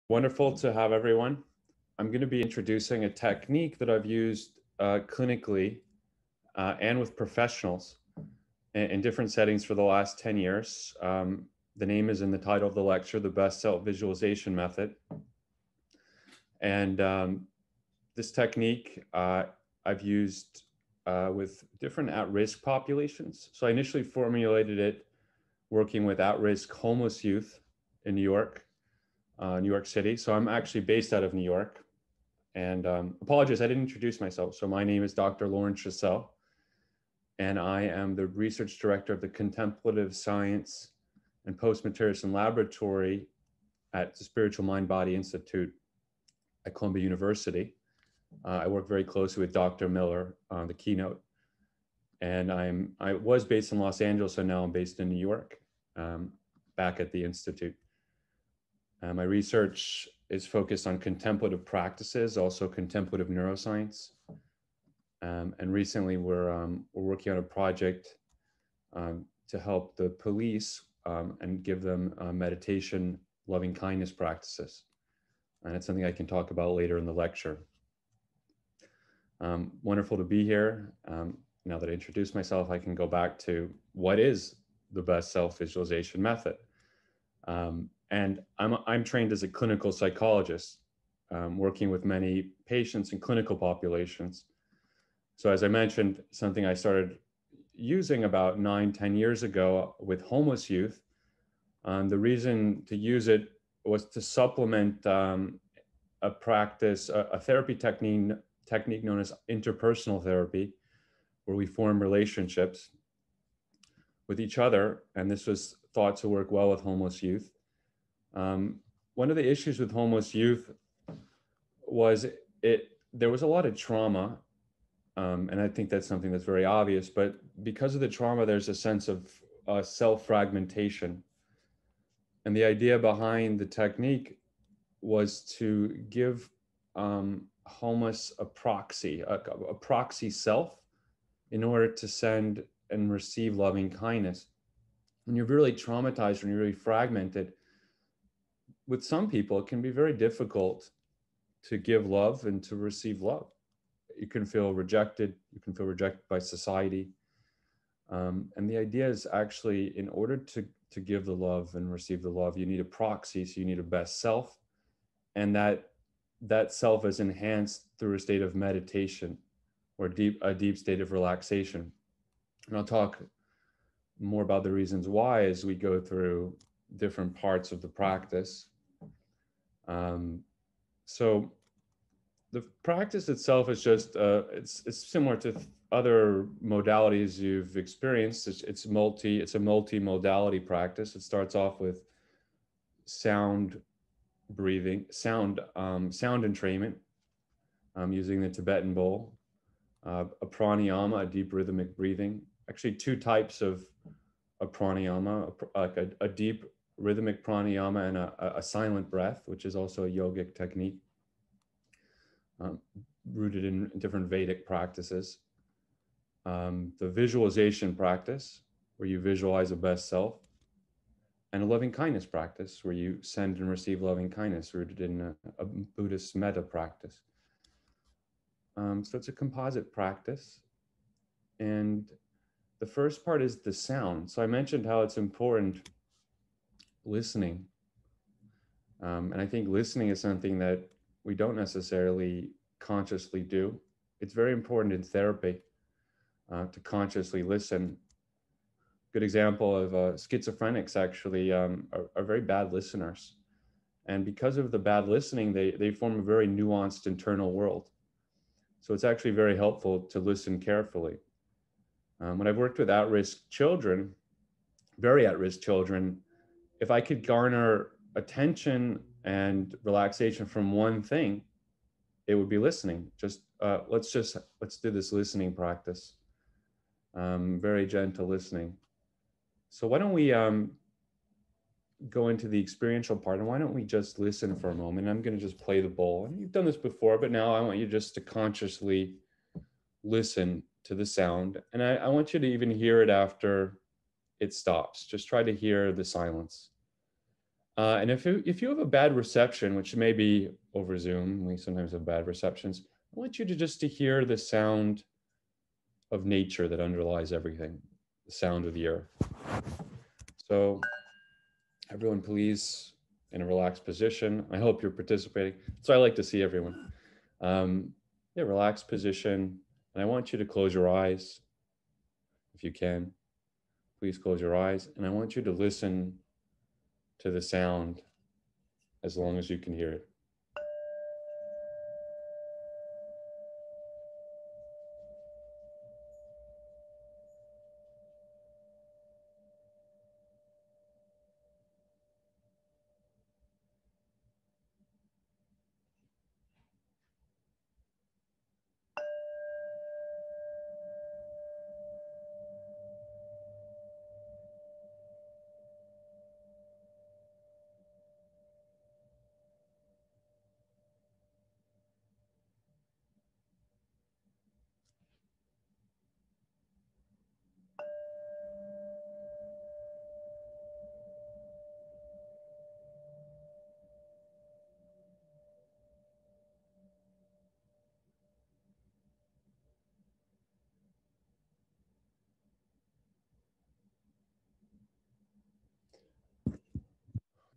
Wonderful to have everyone. I'm going to be introducing a technique that I've used clinically and with professionals in different settings for the last 10 years. The name is in the title of the lecture, The Best Self Visualization Method. And this technique I've used with different at-risk populations. So I initially formulated it working with at-risk homeless youth in New York City. So I'm actually based out of New York. And apologies, I didn't introduce myself. So my name is Dr. Lauren Chassell, and I am the research director of the Contemplative Science and Post-Materialism Laboratory at the Spiritual Mind Body Institute at Columbia University. I work very closely with Dr. Miller on the keynote. And I was based in Los Angeles, and now I'm based in New York, back at the Institute. My research is focused on contemplative practices, also contemplative neuroscience. And recently we're working on a project to help the police and give them meditation, loving kindness practices. And it's something I can talk about later in the lecture. Wonderful to be here. Now that I introduced myself, I can go back to what is the best self-visualization method. And I'm trained as a clinical psychologist, working with many patients in clinical populations. So as I mentioned, something I started using about 9-10 years ago with homeless youth. The reason to use it was to supplement a practice, a therapy technique known as interpersonal therapy, where we form relationships with each other. And this was thought to work well with homeless youth. One of the issues with homeless youth was there was a lot of trauma. And I think that's something that's very obvious, but because of the trauma, there's a sense of self-fragmentation. And the idea behind the technique was to give homeless a proxy self in order to send and receive loving kindness. When you're really traumatized, when you're really fragmented, with some people, it can be very difficult to give love and to receive love. You can feel rejected. You can feel rejected by society. And the idea is actually, in order to give the love and receive the love, you need a proxy. So you need a best self. And that self is enhanced through a state of meditation or a deep state of relaxation. And I'll talk more about the reasons why as we go through different parts of the practice. So the practice itself is just, it's similar to other modalities you've experienced. It's a multi-modality practice. It starts off with sound breathing, sound entrainment, using the Tibetan bowl, a pranayama, a deep rhythmic breathing. Actually, two types of a pranayama, like a deep rhythmic pranayama and a silent breath, which is also a yogic technique, rooted in different Vedic practices. The visualization practice, where you visualize a best self, and a loving kindness practice, where you send and receive loving kindness, rooted in a Buddhist metta practice. So it's a composite practice. And the first part is the sound. So I mentioned how it's important listening. And I think listening is something that we don't necessarily consciously do. It's very important in therapy to consciously listen. Good example of schizophrenics actually are very bad listeners. And because of the bad listening, they form a very nuanced internal world. So it's actually very helpful to listen carefully. When I've worked with at-risk children, very at-risk children, if I could garner attention and relaxation from one thing, it would be listening. Let's do this listening practice. Very gentle listening. So why don't we go into the experiential part, and why don't we just listen for a moment? I'm going to just play the bowl. And you've done this before, but now I want you just to consciously listen to the sound. And I want you to even hear it after it stops. Just try to hear the silence. And if you have a bad reception, which may be over Zoom, we sometimes have bad receptions, I want you to just to hear the sound of nature that underlies everything, the sound of the earth. So everyone, please, in a relaxed position. I hope you're participating. So I like to see everyone. Yeah, relaxed position. And I want you to close your eyes if you can. Please close your eyes. And I want you to listen to the sound as long as you can hear it.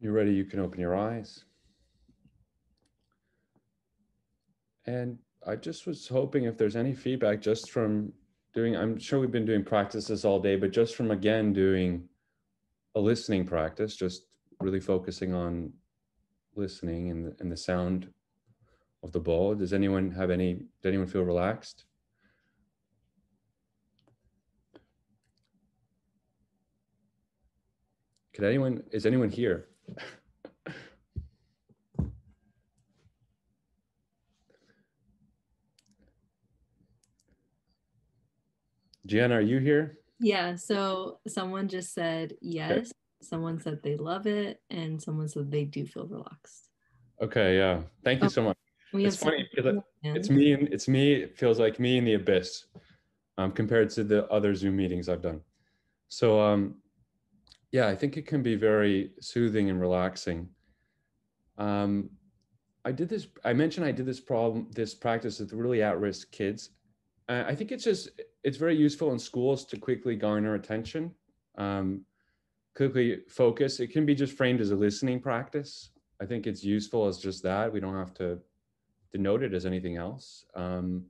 You're ready, you can open your eyes. And I just was hoping if there's any feedback just from doing, I'm sure we've been doing practices all day, but just from again doing a listening practice, just really focusing on listening and the sound of the ball. Does anyone have any, did anyone feel relaxed? Could anyone, is anyone here? Jen, are you here? Yeah, so someone just said Okay. yes, someone said they love it, and someone said they do feel relaxed. Okay, yeah. Thank you so much. We It's have some funny because it's hands. me and it's me, it feels like me in the abyss compared to the other Zoom meetings I've done. So yeah, I think it can be very soothing and relaxing. Um, I mentioned I did this practice with really at-risk kids. I think it's very useful in schools to quickly garner attention, um, quickly focus. It can be just framed as a listening practice. I think it's useful as just that. We don't have to denote it as anything else. And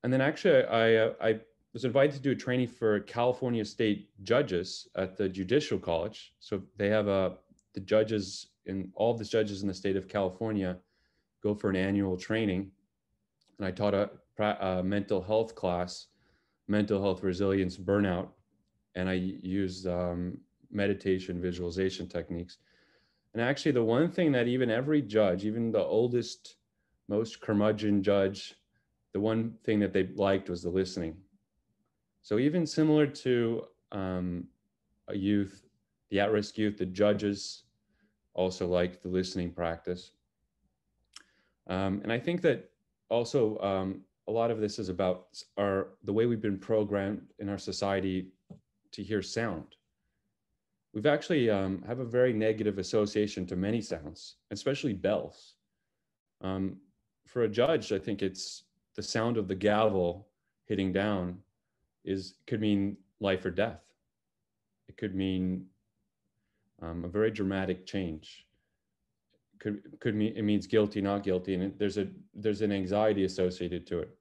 then actually, I was invited to do a training for California state judges at the Judicial College. So they have the judges in all of the judges in the state of California go for an annual training. And I taught a mental health class, mental health resilience burnout, and I used meditation visualization techniques. And actually, the one thing that even every judge, even the oldest, most curmudgeon judge, the one thing that they liked was the listening. So even similar to a youth, the at-risk youth, the judges also like the listening practice. And I think that also a lot of this is about the way we've been programmed in our society to hear sound. We've actually have a very negative association to many sounds, especially bells. Um, for a judge, I think it's the sound of the gavel hitting down could mean life or death. It could mean a very dramatic change. Could mean it means guilty, not guilty, and there's an anxiety associated to it.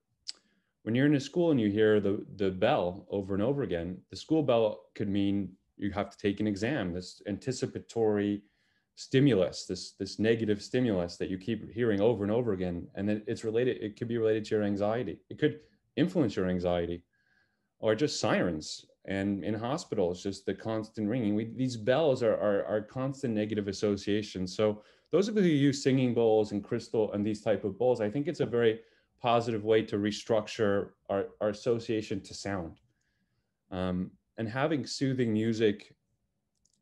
When you're in a school and you hear the bell over and over again, the school bell could mean you have to take an exam. This anticipatory stimulus, this negative stimulus that you keep hearing over and over again, and then it's related. It could be related to your anxiety. It could influence your anxiety, or just sirens. And in hospitals, just the constant ringing. These bells are constant negative associations. So those of you who use singing bowls and crystal and these type of bowls, I think it's a very positive way to restructure our association to sound. And having soothing music,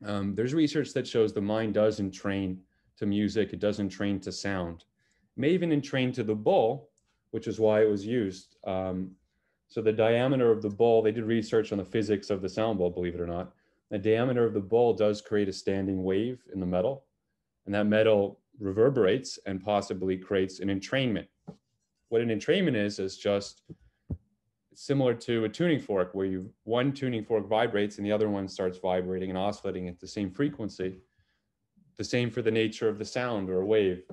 there's research that shows the mind doesn't train to music, it doesn't train to sound. It may even entrain to the bowl, which is why it was used. So the diameter of the bowl, they did research on the physics of the sound bowl, believe it or not. The diameter of the bowl does create a standing wave in the metal. And that metal reverberates and possibly creates an entrainment. What an entrainment is just similar to a tuning fork, where one tuning fork vibrates and the other one starts vibrating and oscillating at the same frequency. The same for the nature of the sound or a wave.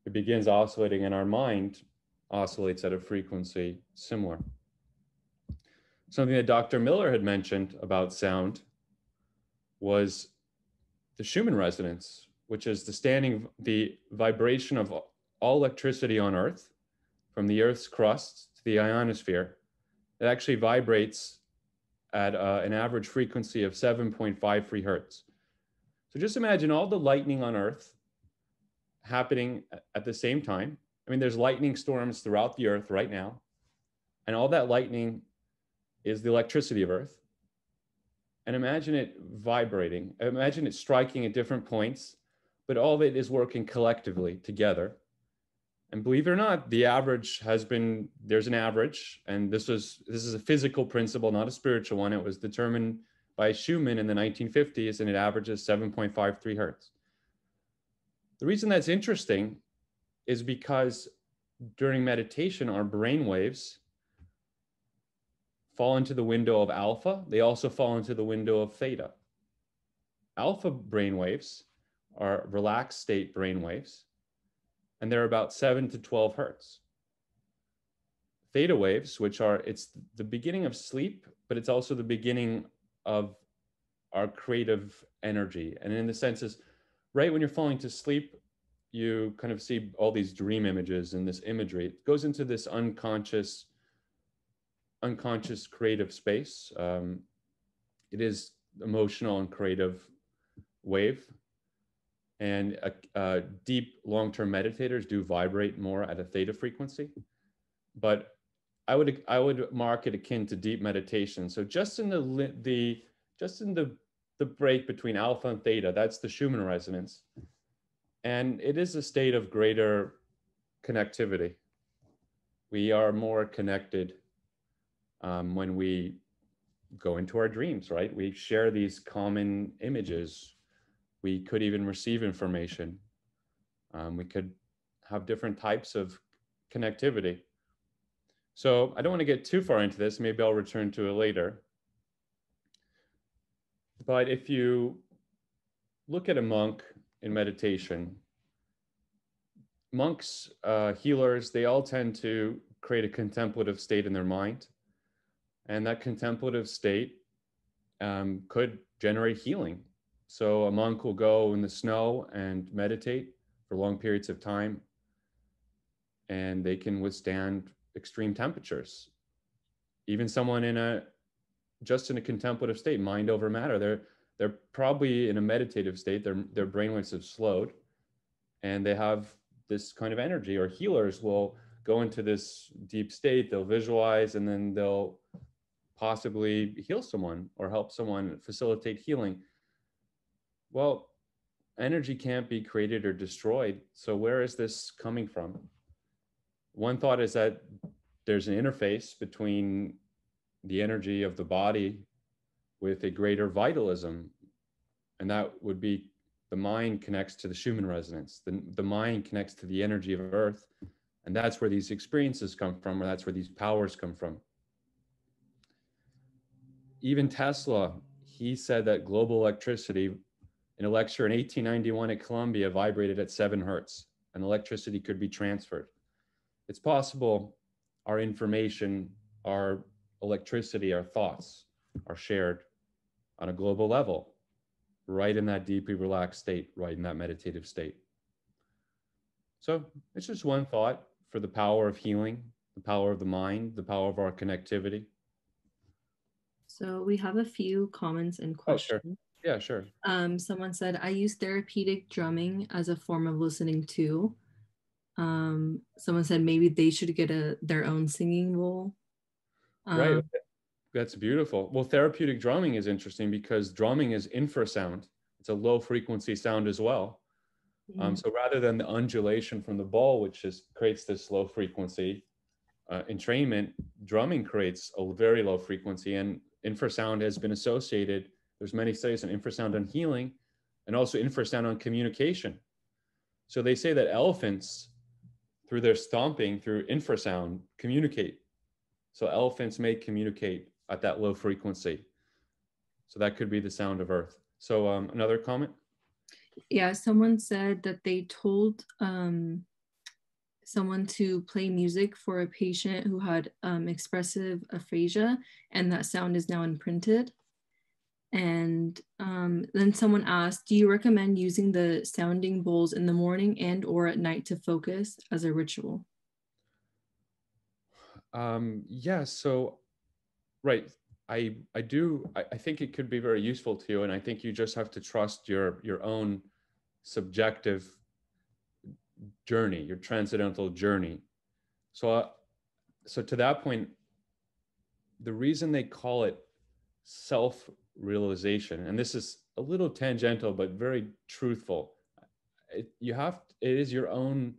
It begins oscillating and our mind oscillates at a frequency similar. Something that Dr. Miller had mentioned about sound was the Schumann Residence, which is the vibration of all electricity on Earth, from the Earth's crust to the ionosphere. It actually vibrates at an average frequency of 7.53 hertz. So just imagine all the lightning on Earth happening at the same time. I mean, there's lightning storms throughout the Earth right now, and all that lightning is the electricity of Earth. And imagine it vibrating. Imagine it striking at different points, but all of it is working collectively together. And believe it or not, the average there's an average, and this is a physical principle, not a spiritual one. It was determined by Schumann in the 1950s, and it averages 7.53 hertz. The reason that's interesting is because during meditation, our brain waves fall into the window of alpha. They also fall into the window of theta. Alpha brain waves are relaxed state brain waves, and they're about 7 to 12 hertz. Theta waves, it's the beginning of sleep, but it's also the beginning of our creative energy. And in the sense is, right when you're falling to sleep, you kind of see all these dream images and this imagery. It goes into this unconscious creative space. It is emotional and creative wave. And deep long-term meditators do vibrate more at a theta frequency. But I would mark it akin to deep meditation. So just in the break between alpha and theta, that's the Schumann resonance. And it is a state of greater connectivity. We are more connected when we go into our dreams, right? We share these common images. We could even receive information. We could have different types of connectivity. So I don't want to get too far into this. Maybe I'll return to it later. But if you look at a monk in meditation, monks, healers, they all tend to create a contemplative state in their mind. And that contemplative state could generate healing. So a monk will go in the snow and meditate for long periods of time, and they can withstand extreme temperatures. Even someone just in a contemplative state, mind over matter, they're probably in a meditative state. Their brainwaves have slowed, and they have this kind of energy. Or healers will go into this deep state, they'll visualize, and then they'll possibly heal someone or help someone facilitate healing. Well, energy can't be created or destroyed. So where is this coming from? One thought is that there's an interface between the energy of the body with a greater vitalism. And that would be the mind connects to the Schumann resonance. The mind connects to the energy of Earth. And that's where these experiences come from, or that's where these powers come from. Even Tesla, he said that global electricity, in a lecture in 1891 at Columbia, vibrated at 7 hertz, and electricity could be transferred. It's possible our information, our electricity, our thoughts are shared on a global level, right in that deeply relaxed state, right in that meditative state. So it's just one thought for the power of healing, the power of the mind, the power of our connectivity. So we have a few comments and questions. Oh, sure. Yeah, sure. Someone said, I use therapeutic drumming as a form of listening too. Someone said maybe they should get their own singing bowl. Right. That's beautiful. Well, therapeutic drumming is interesting because drumming is infrasound. It's a low frequency sound as well. So rather than the undulation from the ball, which creates this low frequency, entrainment, drumming creates a very low frequency, and infrasound has been associated. There's many studies on infrasound and healing, and also infrasound on communication. So they say that elephants, through their stomping, through infrasound, communicate. So elephants may communicate at that low frequency. So that could be the sound of earth. So another comment? Yeah, someone said that they told someone to play music for a patient who had expressive aphasia, and that sound is now imprinted. And then someone asked, do you recommend using the sounding bowls in the morning and or at night to focus as a ritual? Yeah, so, right. I think it could be very useful to you. And I think you just have to trust your own subjective journey, your transcendental journey. So to that point, the reason they call it self-realization, and this is a little tangential, but very truthful. It is your own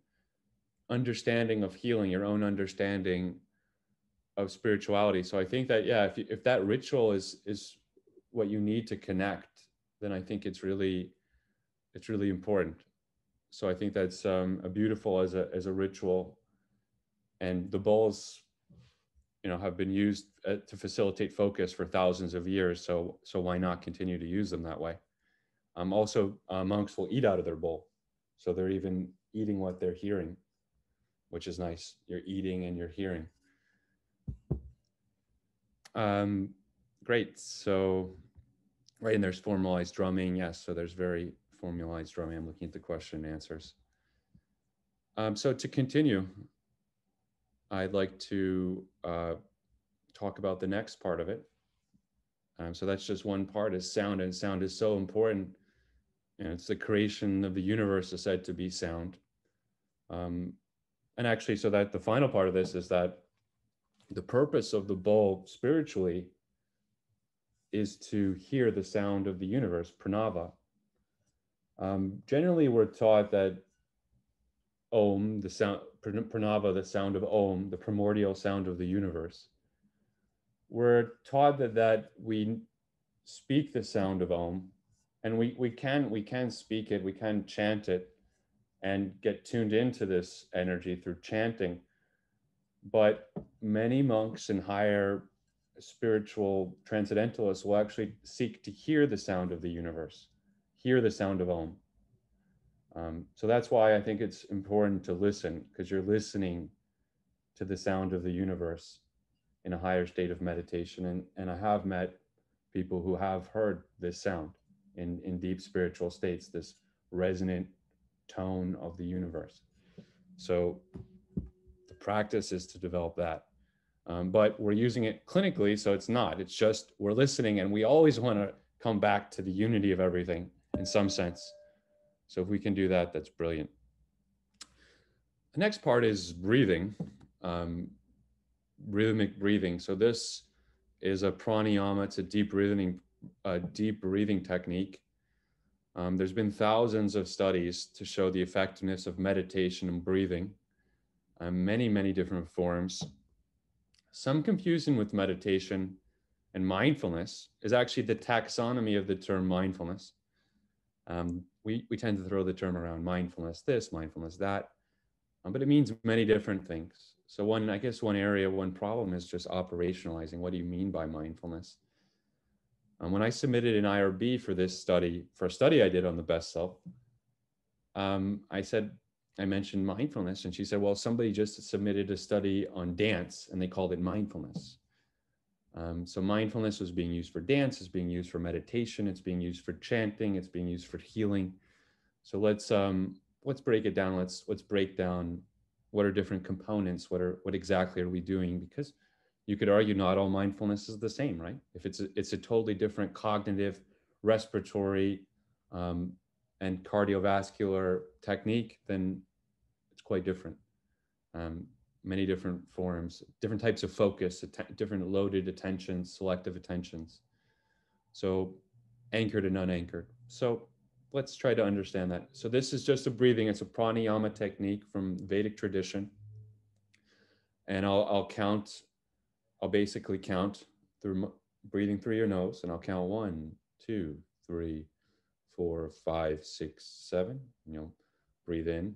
understanding of healing, your own understanding of spirituality. So I think that, yeah, if that ritual is what you need to connect, then I think it's really important. So I think that's a beautiful as a ritual, and the bowls, have been used to facilitate focus for thousands of years. So why not continue to use them that way? Also, monks will eat out of their bowl, so they're even eating what they're hearing, which is nice. You're eating and you're hearing. Great. So, right, and there's formalized drumming. Yes, so there's very formalized drumming. I'm looking at the question and answers. So to continue, I'd like to talk about the next part of it. So that's just one part, is sound, and sound is so important. It's the creation of the universe is said to be sound. And actually, so that the final part of this is that the purpose of the bowl spiritually is to hear the sound of the universe, pranava. Generally, we're taught that Om, the sound, pranava, the sound of Om, the primordial sound of the universe. We're taught that we speak the sound of Om, and we can speak it, we can chant it, and get tuned into this energy through chanting. But many monks and higher spiritual transcendentalists will actually seek to hear the sound of the universe, hear the sound of Om. So that's why I think it's important to listen, because you're listening to the sound of the universe in a higher state of meditation. And I have met people who have heard this sound in deep spiritual states, this resonant tone of the universe. So the practice is to develop that. But we're using it clinically, so it's not. It's just we're listening, and we always want to come back to the unity of everything in some sense. So if we can do that, that's brilliant. The next part is breathing, rhythmic breathing. So this is a pranayama. It's a deep breathing technique. There's been thousands of studies to show the effectiveness of meditation and breathing, many different forms. Some confusion with meditation and mindfulness is actually the taxonomy of the term mindfulness. We tend to throw the term around, mindfulness this, mindfulness that, but it means many different things. So one problem is just operationalizing. What do you mean by mindfulness? When I submitted an IRB for this study, for a study I did on the best self, I mentioned mindfulness, and she said, well, somebody just submitted a study on dance and they called it mindfulness. So mindfulness was being used for dance, it's being used for meditation, it's being used for chanting, it's being used for healing. So let's break it down. Let's break down what are different components, what exactly are we doing? Because you could argue not all mindfulness is the same, right? If it's a totally different cognitive, respiratory, and cardiovascular technique, then it's quite different. Many different forms, different types of focus, different loaded attentions, selective attentions. So anchored and unanchored. So let's try to understand that. So this is just a breathing. It's a pranayama technique from Vedic tradition. And I'll basically count through breathing through your nose, and I'll count 1, 2, 3, 4, 5, 6, 7. And you'll breathe in,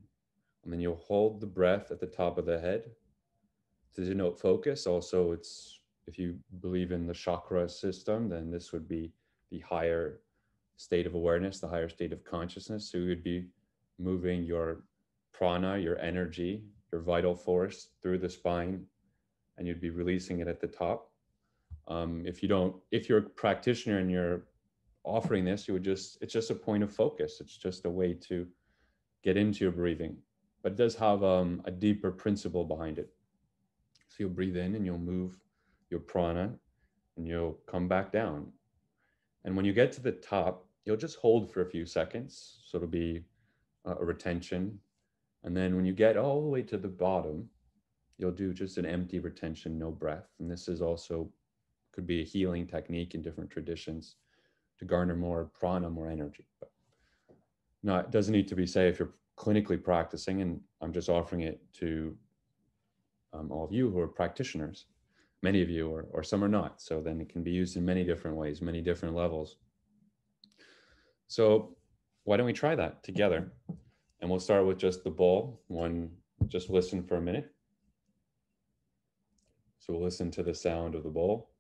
and then you'll hold the breath at the top of the head to denote focus. Also, it's, if you believe in the chakra system, then this would be the higher state of awareness, the higher state of consciousness. So you would be moving your prana, your energy, your vital force through the spine, and you'd be releasing it at the top. If you're a practitioner and you're offering this, it's just a point of focus. It's just a way to get into your breathing, but it does have a deeper principle behind it. So you'll breathe in and you'll move your prana and you'll come back down. And when you get to the top, you'll just hold for a few seconds. So it'll be a retention. And then when you get all the way to the bottom, you'll do just an empty retention, no breath. And this is also could be a healing technique in different traditions to garner more prana, more energy. But no, it doesn't need to be, say, if you're clinically practicing, and I'm just offering it to all of you who are practitioners, many of you, or some are not. So then it can be used in many different ways, many different levels. So why don't we try that together? And we'll start with just the bowl. Just listen for a minute. So we'll listen to the sound of the bowl.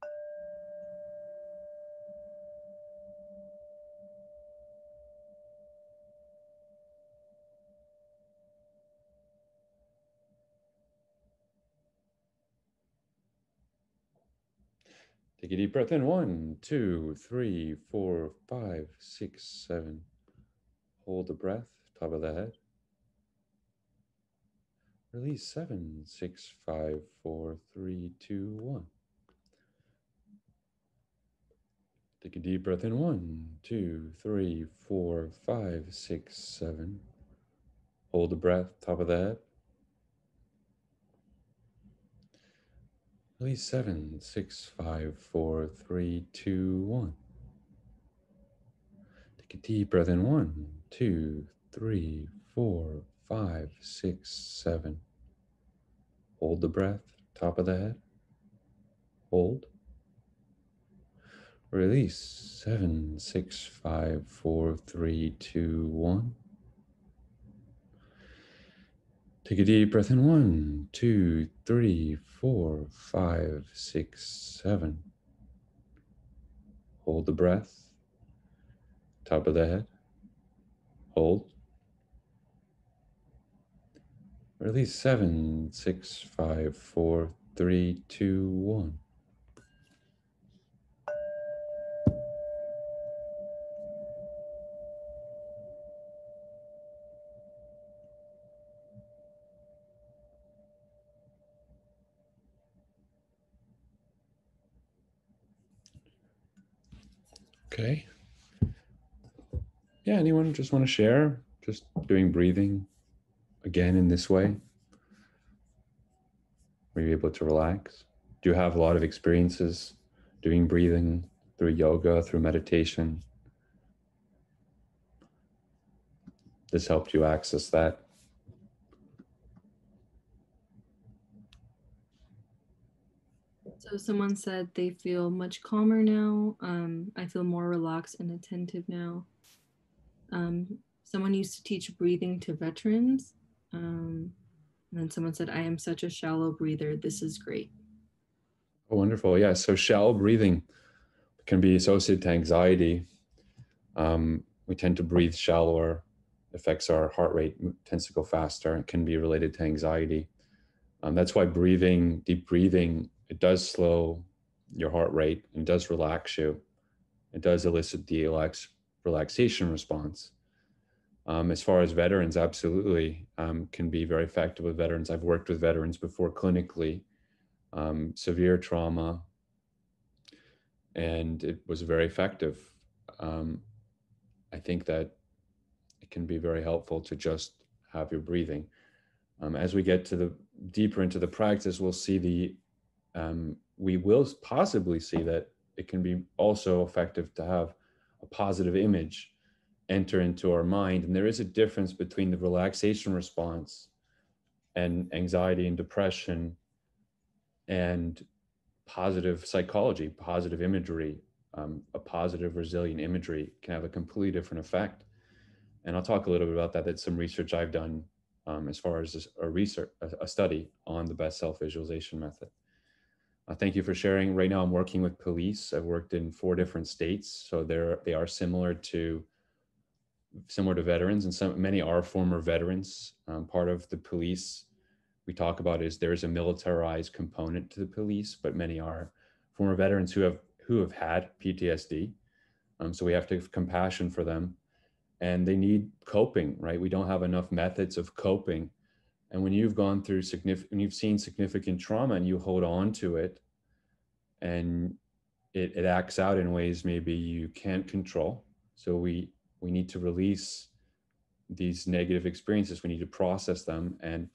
Take a deep breath in. 1, 2, 3, 4, 5, 6, 7. Hold the breath, top of the head. Release. 7, 6, 5, 4, 3, 2, 1. Take a deep breath in. 1, 2, 3, 4, 5, 6, 7. Hold the breath, top of the head. Release. 7, 6, 5, 4, 3, 2, 1. Take a deep breath in. 1, 2, 3, 4, 5, 6, 7. Hold the breath, top of the head. Hold. Release. 7, 6, 5, 4, 3, 2, 1. Take a deep breath in. 1, 2, 3, 4, 5, 6, 7. Hold the breath, top of the head. Hold. Release. 7, 6, 5, 4, 3, 2, 1. Okay. Yeah, anyone just want to share? Just doing breathing again in this way? Were you able to relax? Do you have a lot of experiences doing breathing through yoga, through meditation? This helped you access that? So someone said they feel much calmer now. I feel more relaxed and attentive now. Someone used to teach breathing to veterans. And then someone said, I am such a shallow breather. This is great. Oh, wonderful. Yeah. So shallow breathing can be associated to anxiety. We tend to breathe shallower, affects our heart rate, tends to go faster, and can be related to anxiety. That's why deep breathing, it does slow your heart rate and does relax you. It does elicit the relaxation response. As far as veterans, absolutely can be very effective with veterans. I've worked with veterans before clinically, severe trauma, and it was very effective. I think that it can be very helpful to just have your breathing. As we get to the deeper into the practice, we will possibly see that it can be also effective to have a positive image enter into our mind. And there is a difference between the relaxation response and anxiety and depression and positive psychology, positive imagery. a positive, resilient imagery can have a completely different effect. And I'll talk a little bit about that. That's some research I've done as far as a study on the best self-visualization method. Thank you for sharing. Right now, I'm working with police. I've worked in 4 different states, so they are similar to veterans, and many are former veterans. Part of the police we talk about is there's a militarized component to the police, but many are former veterans who have had PTSD. So we have to have compassion for them, and they need coping, right? We don't have enough methods of coping. And when you've gone through when you've seen significant trauma and you hold on to it, and it acts out in ways maybe you can't control. So we need to release these negative experiences. We need to process them, and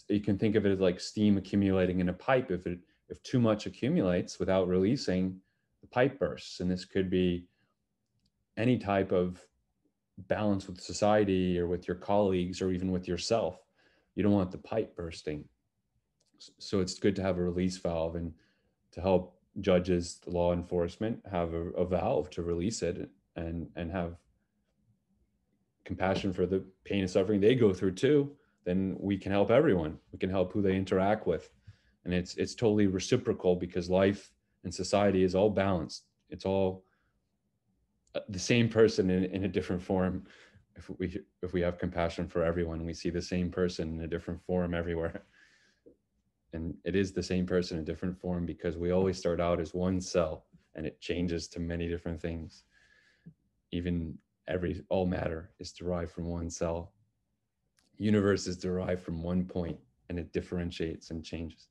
you can think of it as like steam accumulating in a pipe. If too much accumulates without releasing, the pipe bursts. And this could be any type of balance with society or with your colleagues or even with yourself. You don't want the pipe bursting. So it's good to have a release valve, and to help judges, law enforcement have a valve to release it, and have compassion for the pain and suffering they go through too. Then we can help everyone. We can help who they interact with. And it's totally reciprocal, because life and society is all balanced. It's all the same person in a different form. If we have compassion for everyone, we see the same person in a different form everywhere. And it is the same person in different form, because we always start out as one cell, and it changes to many different things. Even all matter is derived from one cell. Universe is derived from one point, and it differentiates and changes.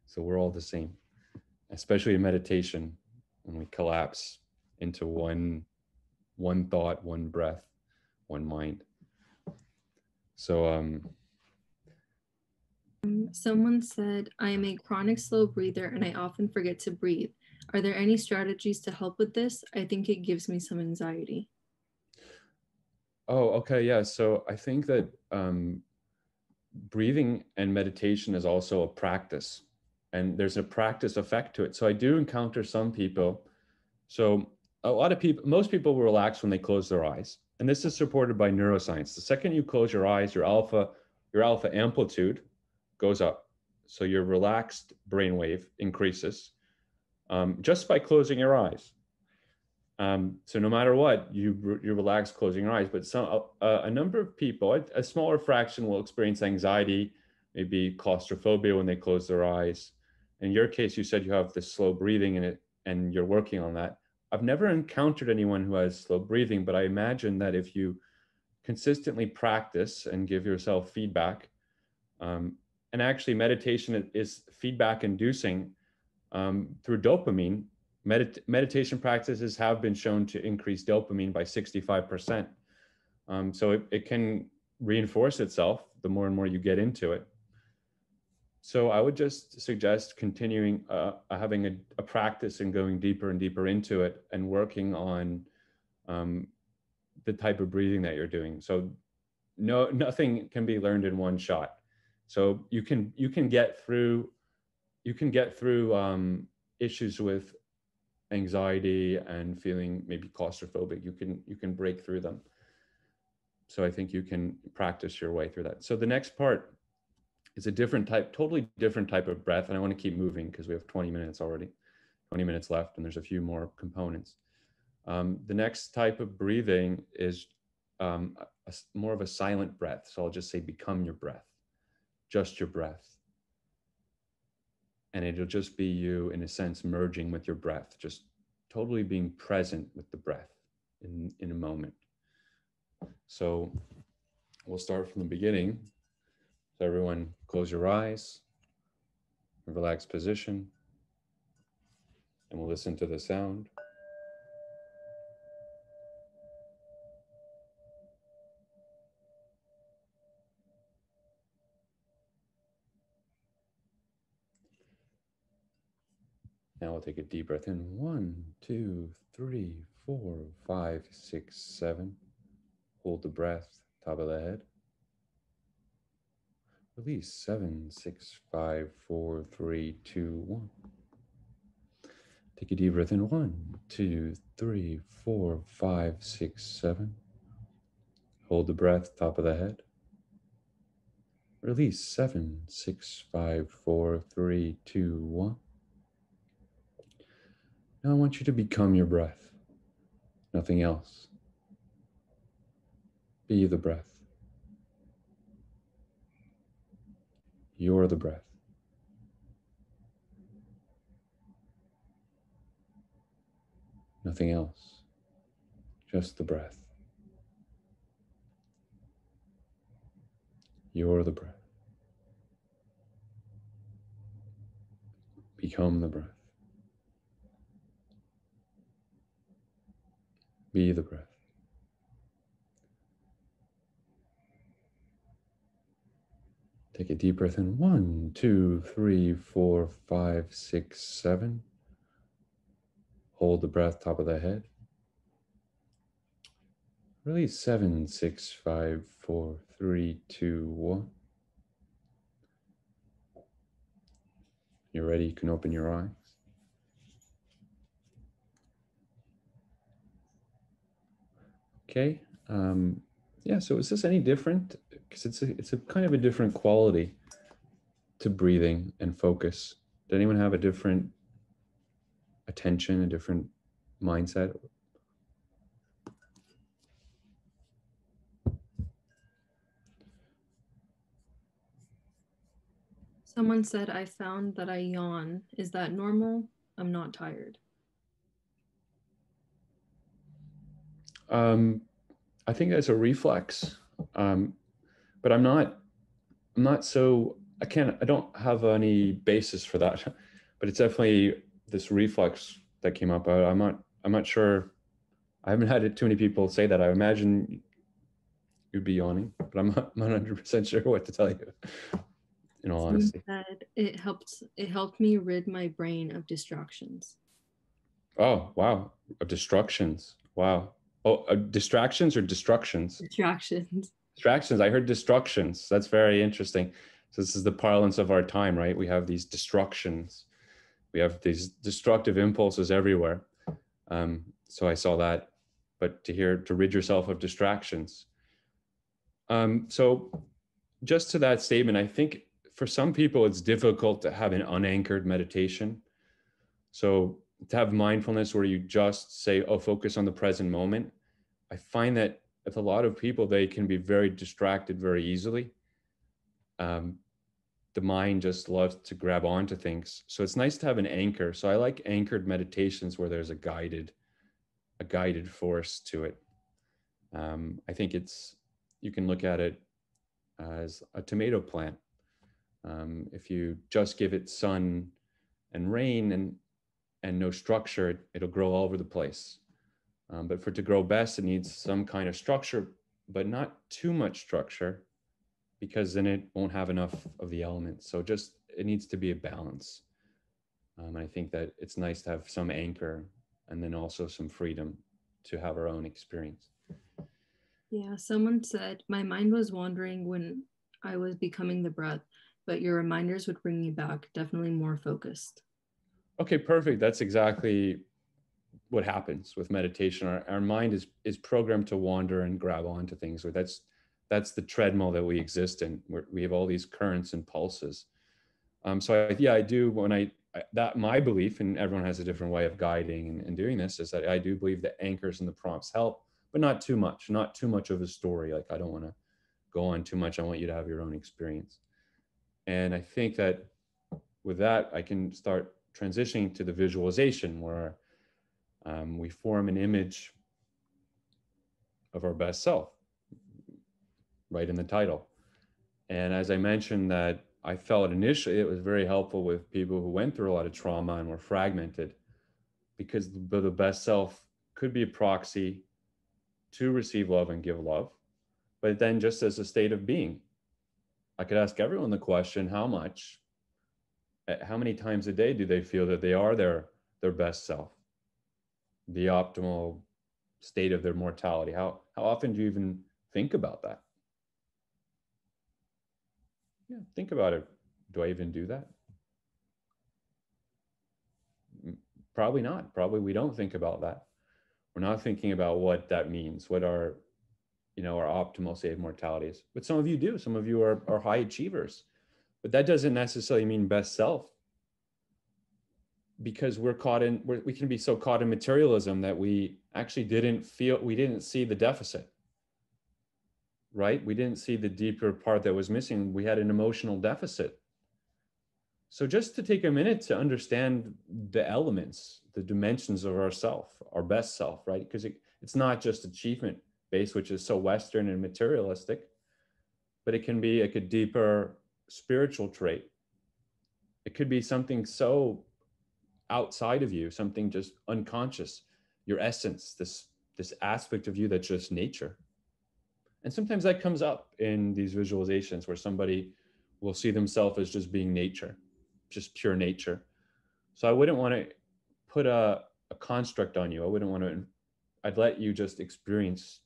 So we're all the same, especially in meditation, when we collapse into one thought, one breath, one mind. So Someone said, I am a chronic slow breather and I often forget to breathe. Are there any strategies to help with this? I think it gives me some anxiety. Oh, okay. Yeah. So I think that breathing and meditation is also a practice, and there's a practice effect to it. So I do encounter some people. So most people will relax when they close their eyes. And this is supported by neuroscience. The second you close your eyes, your alpha amplitude goes up. So your relaxed brainwave increases just by closing your eyes. So no matter what, you relax closing your eyes. But a number of people, a smaller fraction, will experience anxiety, maybe claustrophobia when they close their eyes. In your case, you said you have this slow breathing and you're working on that. I've never encountered anyone who has slow breathing, but I imagine that if you consistently practice and give yourself feedback, and actually meditation is feedback inducing through dopamine. Meditation practices have been shown to increase dopamine by 65%. So it can reinforce itself the more and more you get into it. So I would just suggest continuing having a practice and going deeper and deeper into it, and working on the type of breathing that you're doing. So nothing can be learned in one shot. So you can get through issues with anxiety and feeling maybe claustrophobic. You can break through them. So I think you can practice your way through that. So the next part is totally different type of breath. And I want to keep moving because we have 20 minutes already, 20 minutes left, and there's a few more components. The next type of breathing is more of a silent breath. So I'll just say, become your breath, just your breath. And it'll just be you, in a sense, merging with your breath, just totally being present with the breath in a moment. So we'll start from the beginning. So everyone close your eyes, relaxed position, and we'll listen to the sound. Now we'll take a deep breath in. 1, 2, 3, 4, 5, 6, 7. Hold the breath, top of the head. Release. 7, 6, 5, 4, 3, 2, 1. Take a deep breath in. 1, 2, 3, 4, 5, 6, 7. Hold the breath, top of the head. Release. 7, 6, 5, 4, 3, 2, 1. Now I want you to become your breath. Nothing else. Be the breath. You're the breath. Nothing else. Just the breath. You're the breath. Become the breath. Be the breath. Take a deep breath in. 1, 2, 3, 4, 5, 6, 7. Hold the breath, top of the head. Release. 7, 6, 5, 4, 3, 2, 1. You're ready, you can open your eyes. Okay. Yeah, so is this any different? Because it's a kind of a different quality to breathing and focus. Did anyone have a different attention, a different mindset? Someone said, I found that I yawn. Is that normal? I'm not tired. I think that's a reflex, but I'm not so, I don't have any basis for that, but it's definitely this reflex that came up. I'm not sure. I haven't had too many people say that. I imagine you'd be yawning, but I'm not 100% sure what to tell you, in all Someone honesty. said it helped me rid my brain of distractions. Oh, wow. Destructions. Wow. Oh, distractions or destructions? Distractions. Distractions. I heard destructions. That's very interesting. So this is the parlance of our time, right? We have these destructions. We have these destructive impulses everywhere. So I saw that, but to rid yourself of distractions. So just to that statement, I think for some people it's difficult to have an unanchored meditation. So to have mindfulness where you just say, oh, focus on the present moment. I find that with a lot of people, they can be very distracted very easily. The mind just loves to grab onto things. So it's nice to have an anchor. So I like anchored meditations where there's a guided force to it. I think you can look at it as a tomato plant. If you just give it sun and rain and no structure, it'll grow all over the place. But for it to grow best, it needs some kind of structure, but not too much structure, because then it won't have enough of the elements. So it needs to be a balance. I think that it's nice to have some anchor and then also some freedom to have our own experience. Yeah, someone said, my mind was wandering when I was becoming the breath, but your reminders would bring me back, definitely more focused. Okay, perfect. That's exactly what happens with meditation. Our mind is programmed to wander and grab onto things. So that's the treadmill that we exist in, where we have all these currents and pulses. So I do, that my belief, and everyone has a different way of guiding and doing this, is that I do believe that anchors and the prompts help, but not too much of a story. Like, I don't want to go on too much. I want you to have your own experience. And I think that with that, I can start transitioning to the visualization, where we form an image of our best self, right in the title. And as I mentioned, that I felt initially it was very helpful with people who went through a lot of trauma and were fragmented, because the best self could be a proxy to receive love and give love, but then just as a state of being. I could ask everyone the question, how many times a day do they feel that they are their best self, the optimal state of their mortality? How often do you even think about that? Yeah, think about it. Do I even do that? Probably not. Probably we don't think about that. We're not thinking about what that means, what our, our optimal state of mortality is. But some of you do. Some of you are high achievers. But that doesn't necessarily mean best self, because we can be so caught in materialism that we actually we didn't see the deficit, right? We didn't see the deeper part that was missing. We had an emotional deficit. So just to take a minute to understand the elements, the dimensions of ourself, our best self, right? Because it's not just achievement based, which is so Western and materialistic, but it can be like a deeper spiritual trait. It could be something so outside of you, something just unconscious, your essence, this aspect of you that's just nature. And sometimes that comes up in these visualizations where somebody will see themselves as just being nature, just pure nature. So I wouldn't want to put a construct on you. I wouldn't want to, I'd let you just experience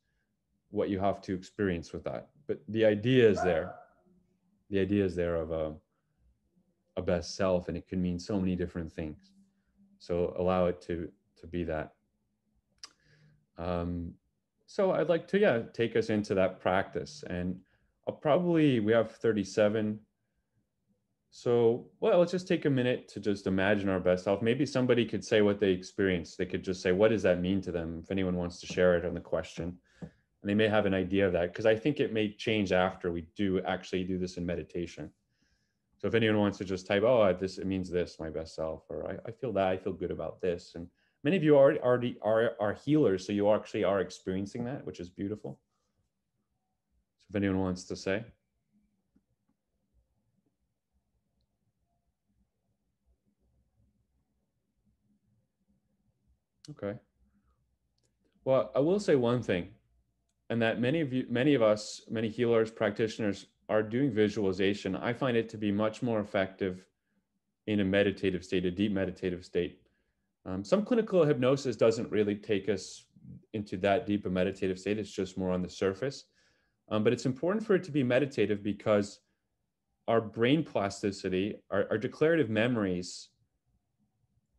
what you have to experience with that. But the idea is there. The idea is there of a best self, and it can mean so many different things. So allow it to be that. So I'd like to, take us into that practice. And we have 37. So, well, let's just take a minute to just imagine our best self. Maybe somebody could say what they experienced. They could just say, what does that mean to them? If anyone wants to share it on the question. And they may have an idea of that, because I think it may change after we do actually do this in meditation. So if anyone wants to just type, oh, it means this, my best self, or I feel that, I feel good about this. And many of you already are healers, so you actually are experiencing that, which is beautiful. So if anyone wants to say. Okay. Well, I will say one thing, and that many of us, many healers, practitioners are doing visualization. I find it to be much more effective in a meditative state, a deep meditative state. Some clinical hypnosis doesn't really take us into that deep a meditative state. It's just more on the surface. But it's important for it to be meditative because our brain plasticity, our declarative memories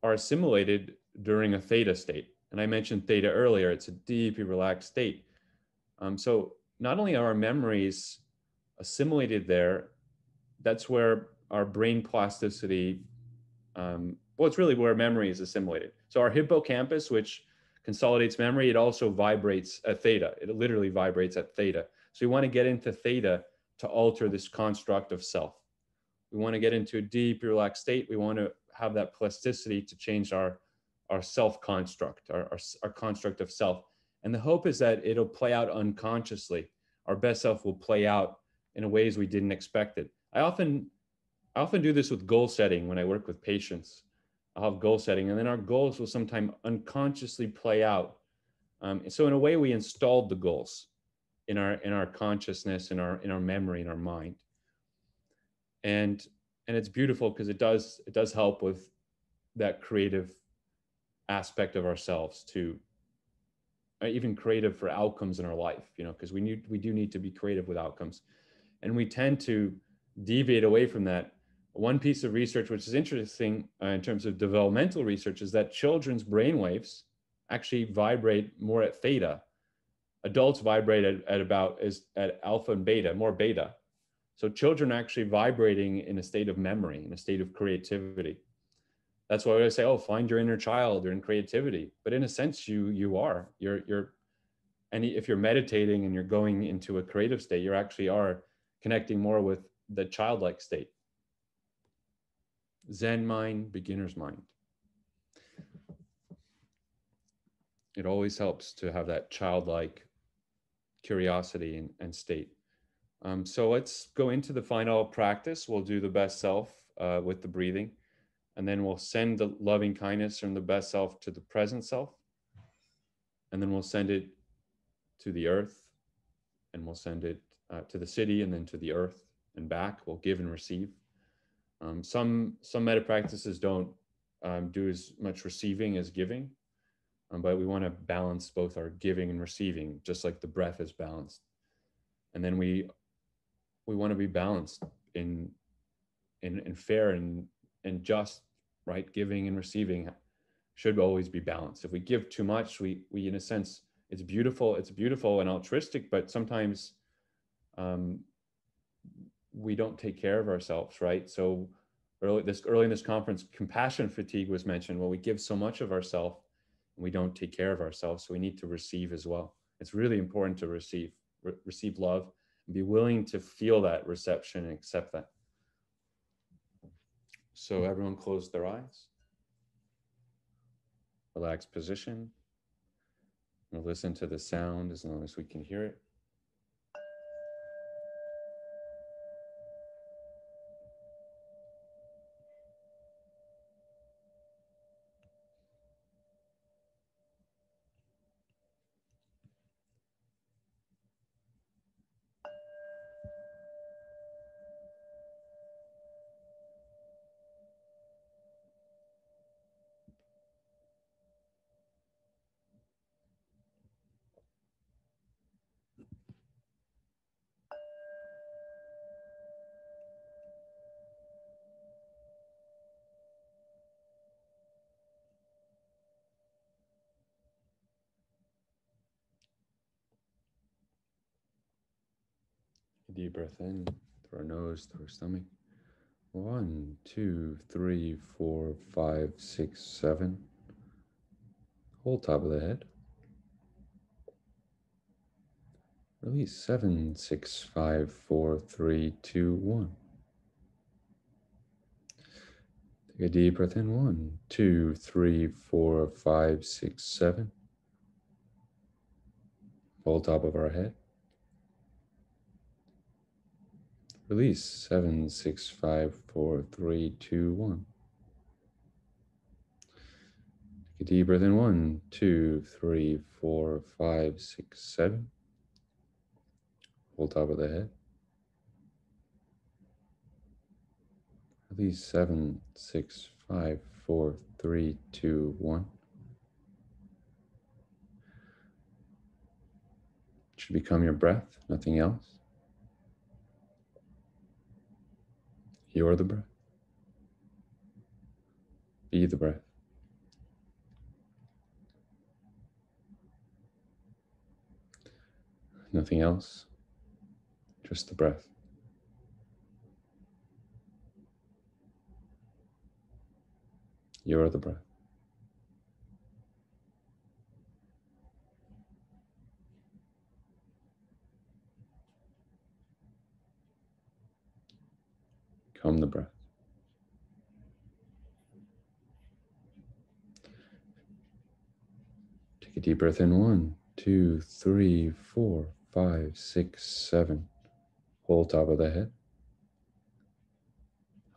are assimilated during a theta state. And I mentioned theta earlier. It's a deeply relaxed state. So not only are our memories assimilated there, that's where our brain plasticity, it's really where memory is assimilated. So our hippocampus, which consolidates memory, it also vibrates at theta. It literally vibrates at theta. So we want to get into theta to alter this construct of self. We want to get into a deep, relaxed state. We want to have that plasticity to change our self construct, our construct of self. And the hope is that it'll play out unconsciously. Our best self will play out in ways we didn't expect it. I often do this with goal setting when I work with patients. I'll have goal setting, and then our goals will sometimes unconsciously play out. So in a way, we installed the goals in our consciousness, in our memory, in our mind. And it's beautiful because it does help with that creative aspect of ourselves, to even creative for outcomes in our life, because we do need to be creative with outcomes. And we tend to deviate away from that. One piece of research, which is interesting in terms of developmental research, is that children's brainwaves actually vibrate more at theta. Adults vibrate at alpha and beta, more beta. So children are actually vibrating in a state of memory, in a state of creativity. That's why I say, oh, find your inner child or in creativity. But in a sense, you're, and if you're meditating and you're going into a creative state, you actually are connecting more with the childlike state. Zen mind, beginner's mind. It always helps to have that childlike curiosity and state. So let's go into the final practice. We'll do the best self with the breathing, and then we'll send the loving kindness from the best self to the present self. And then we'll send it to the earth, and we'll send it to the city, and then to the earth and back. We'll give and receive. Some meta practices don't do as much receiving as giving, but we want to balance both our giving and receiving, just like the breath is balanced. And then we want to be balanced in fair and just, right, giving and receiving. should always be balanced. If we give too much, we in a sense, it's beautiful and altruistic, but sometimes um, we don't take care of ourselves, right? So early in this conference, compassion fatigue was mentioned. Well, we give so much of ourselves and we don't take care of ourselves. So we need to receive as well. It's really important to receive love and be willing to feel that reception and accept that. So everyone close their eyes, relaxed position. We'll listen to the sound as long as we can hear it. A deep breath in through our nose, through our stomach. 1, 2, 3, 4, 5, 6, 7. Hold top of the head. Release 7, 6, 5, 4, 3, 2, 1. Take a deep breath in. 1, 2, 3, 4, 5, 6, 7. Hold top of our head. Release 7, 6, 5, 4, 3, 2, 1. Take a deep breath in. 1, 2, 3, 4, 5, 6, 7. Hold top of the head. Release 7, 6, 5, 4, 3, 2, 1. It should become your breath, nothing else. You're the breath. Be the breath. Nothing else, just the breath. You're the breath. Become the breath. Take a deep breath in. 1, 2, 3, 4, 5, 6, 7. Hold top of the head.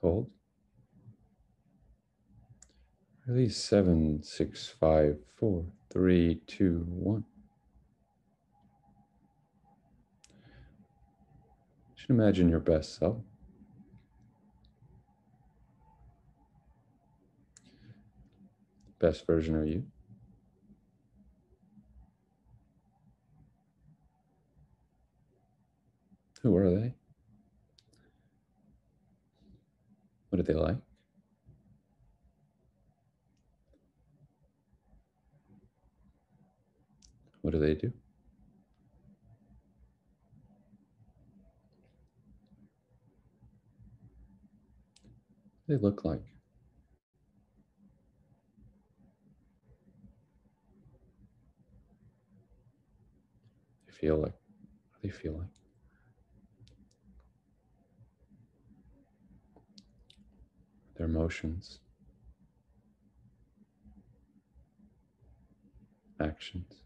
Hold. Release 7, 6, 5, 4, 3, 2, 1. Just imagine your best self. Best version of you. Who are they? What are they like? What do they do? What do they look like? They feel like? What do they feel like? Their emotions, actions.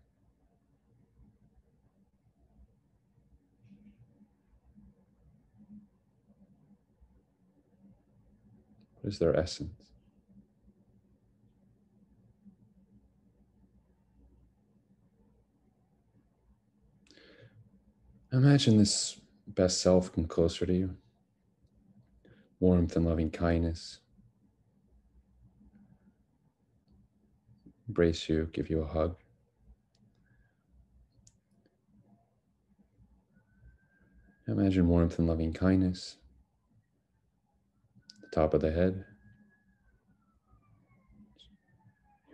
What is their essence? Imagine this best self come closer to you. Warmth and loving kindness. Embrace you, give you a hug. Imagine warmth and loving kindness. The top of the head.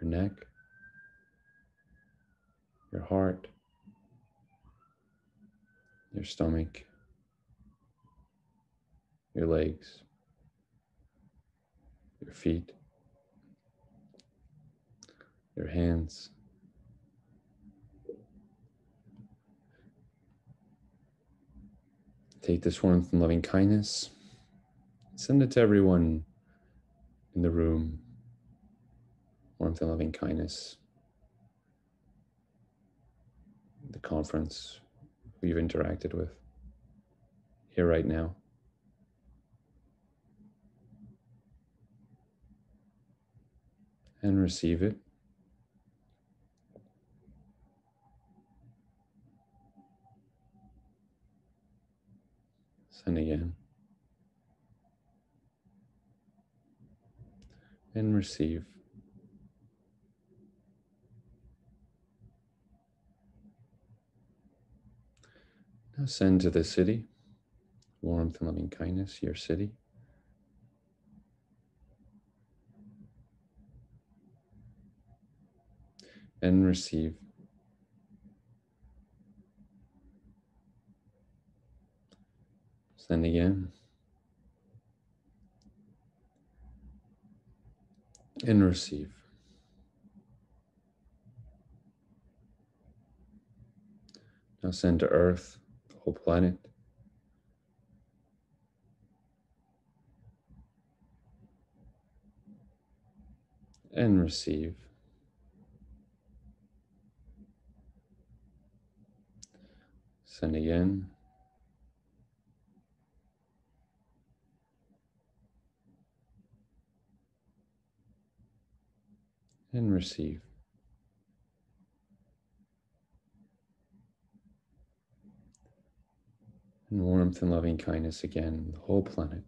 your neck, your heart, your stomach, your legs, your feet, your hands. Take this warmth and loving kindness, send it to everyone in the room. Warmth and loving kindness. The conference we've interacted with here right now. And receive it. Send again. And receive. Now send to the city, warmth and loving kindness, your city. And receive. Send again. And receive. Now send to Earth, the whole planet. And receive. Send again. And receive. And warmth and loving kindness again, the whole planet.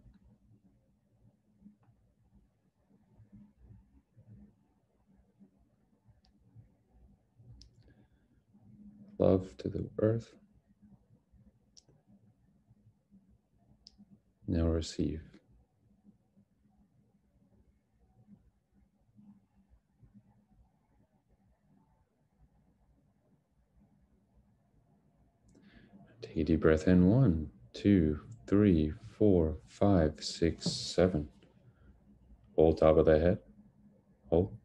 Love to the earth. Now receive. Take a deep breath in. 1, 2, 3, 4, 5, 6, 7. Hold top of the head. Hold.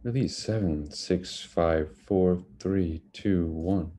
Release. 7, 6, 5, 4, 3, 2, 1.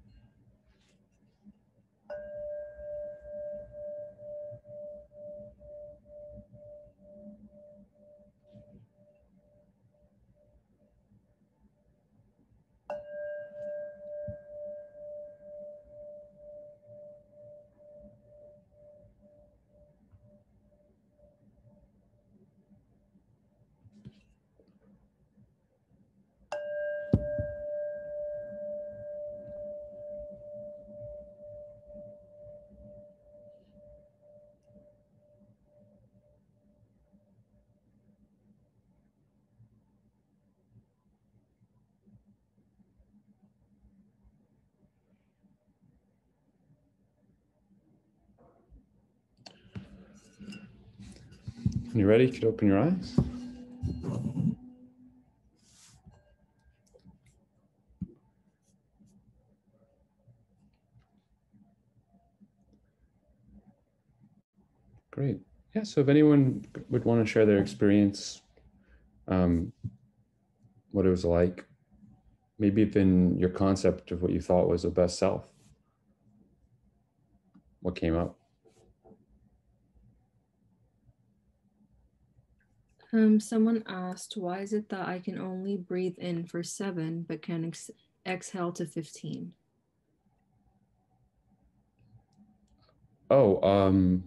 When you're ready, you can open your eyes. Great. Yeah, so if anyone would want to share their experience, what it was like, maybe even your concept of what you thought was the best self, what came up? Someone asked, why is it that I can only breathe in for 7, but can exhale to 15? Oh,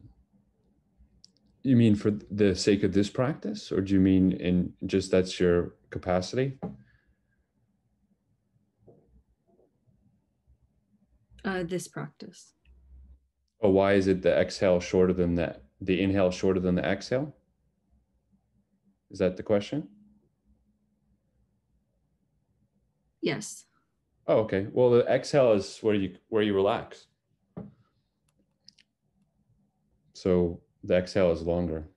you mean for the sake of this practice, or do you mean in just that's your capacity? This practice. Oh, why is it the exhale shorter than the inhale shorter than the exhale? Is that the question? Yes. Oh, okay. Well, the exhale is where you relax. So The exhale is longer.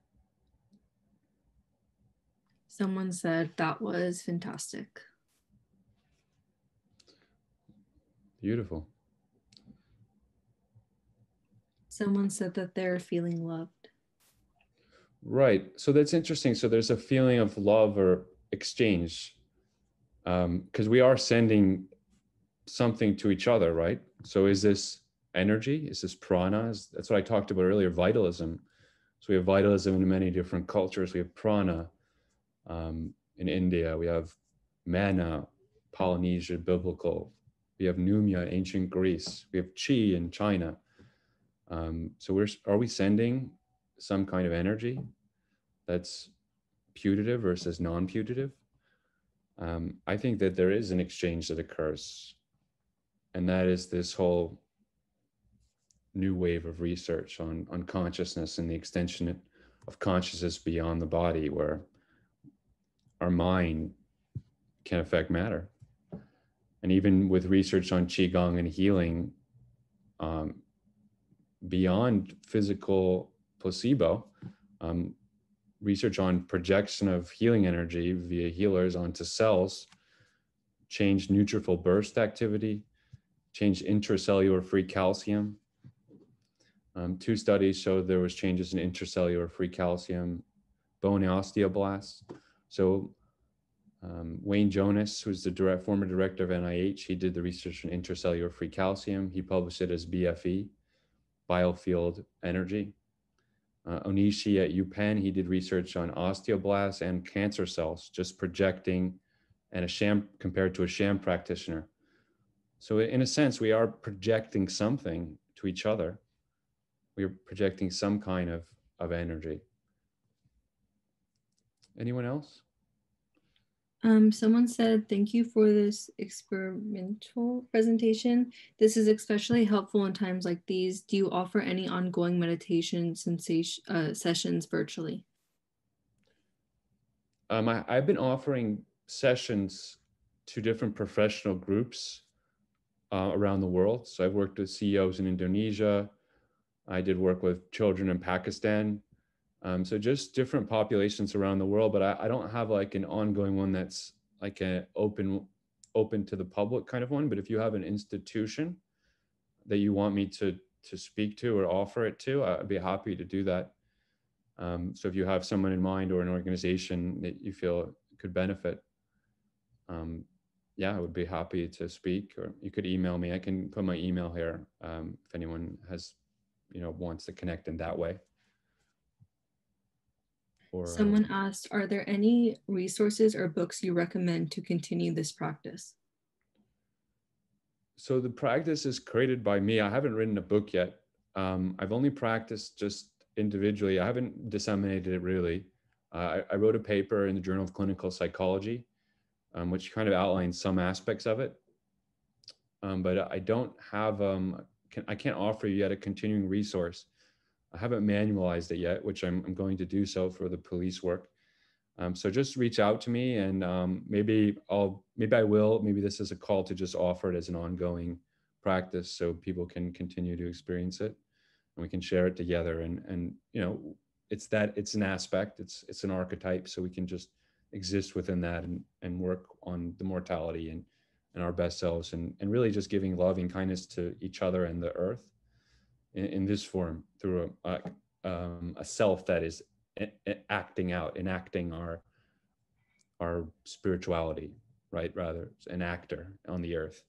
Someone said that was fantastic. Beautiful. Someone said that they're feeling loved. Right. So that's interesting. So there's a feeling of love or exchange, because we are sending something to each other, right? So is this energy? Is this prana? That's what I talked about earlier, vitalism. So we have vitalism in many different cultures. We have prana in India. We have mana, Polynesia, biblical. We have pneuma, ancient Greece. We have chi in China. So are we sending some kind of energy that's putative versus non-putative? I think that there is an exchange that occurs, and that is this whole new wave of research on consciousness and the extension of consciousness beyond the body, where our mind can affect matter. And even with research on qigong and healing, um, beyond physical placebo, research on projection of healing energy via healers onto cells changed neutrophil burst activity, changed intracellular free calcium. 2 studies showed there was changes in intracellular free calcium, bone osteoblasts. So Wayne Jonas, who's the former director of NIH, he did the research on intracellular free calcium. He published it as BFE, biofield energy. Onishi at UPenn, he did research on osteoblasts and cancer cells, just projecting, and a sham compared to a sham practitioner. So in a sense, we are projecting something to each other. We are projecting some kind of energy. Anyone else? Someone said, thank you for this experimental presentation. This is especially helpful in times like these. Do you offer any ongoing meditation sessions virtually? I've been offering sessions to different professional groups around the world. So I've worked with CEOs in Indonesia. I did work with children in Pakistan. So just different populations around the world, but I don't have like an ongoing one that's like an open to the public kind of one. But if you have an institution that you want me to speak to or offer it to, I'd be happy to do that. So if you have someone in mind or an organization that you feel could benefit, yeah, I would be happy to speak. Or you could email me. I can put my email here if anyone has, wants to connect in that way. Or someone asked, are there any resources or books you recommend to continue this practice? So the practice is created by me. I haven't written a book yet. I've only practiced just individually. I haven't disseminated it really. I wrote a paper in the Journal of Clinical Psychology, which kind of outlines some aspects of it. But I don't have, I can't offer you yet a continuing resource. I haven't manualized it yet, which I'm going to do so for the police work. So just reach out to me, and maybe I will, maybe this is a call to just offer it as an ongoing practice so people can continue to experience it and we can share it together. And it's an aspect, it's an archetype. So we can just exist within that and work on the mortality and our best selves and really just giving loving kindness to each other and the earth in this form through a self that is enacting our spirituality, right? Rather, an actor on the earth.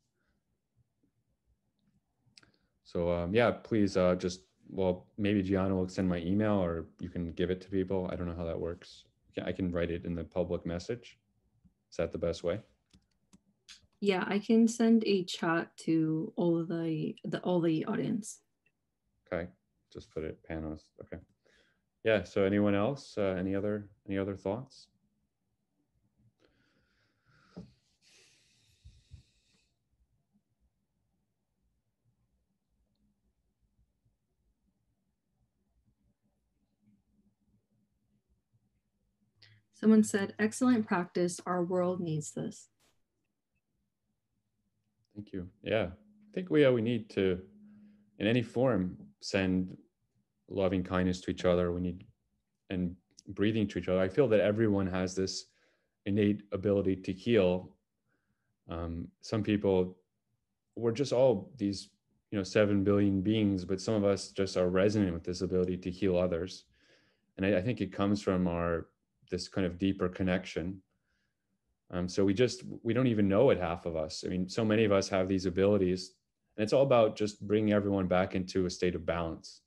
So yeah, please maybe Gianna will send my email, or you can give it to people. I don't know how that works. I can write it in the public message. Is that the best way? Yeah, I can send a chat to all of the audience. Okay, just put it Panos. Okay. Yeah. So anyone else? Any other thoughts? Someone said, excellent practice. Our world needs this. Thank you. Yeah, I think we need to, in any form, send loving kindness to each other. We need, and breathing to each other. I feel that everyone has this innate ability to heal. Some people, we're just all these, 7 billion beings, but some of us just are resonant with this ability to heal others. And I think it comes from this kind of deeper connection. So we don't even know it, half of us. I mean, so many of us have these abilities, and it's all about just bringing everyone back into a state of balance,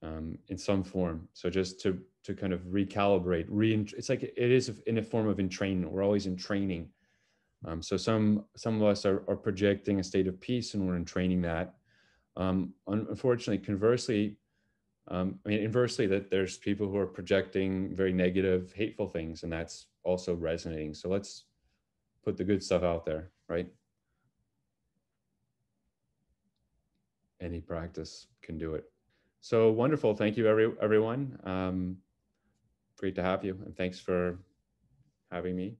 in some form. So just to kind of recalibrate, it's like it is in a form of entrainment. We're always in training. So some of us are projecting a state of peace, and we're in training that. Unfortunately, conversely, inversely, that there's people who are projecting very negative, hateful things, and that's also resonating. So let's put the good stuff out there, right? Any practice can do it. So wonderful. Thank you, everyone. Great to have you, and thanks for having me.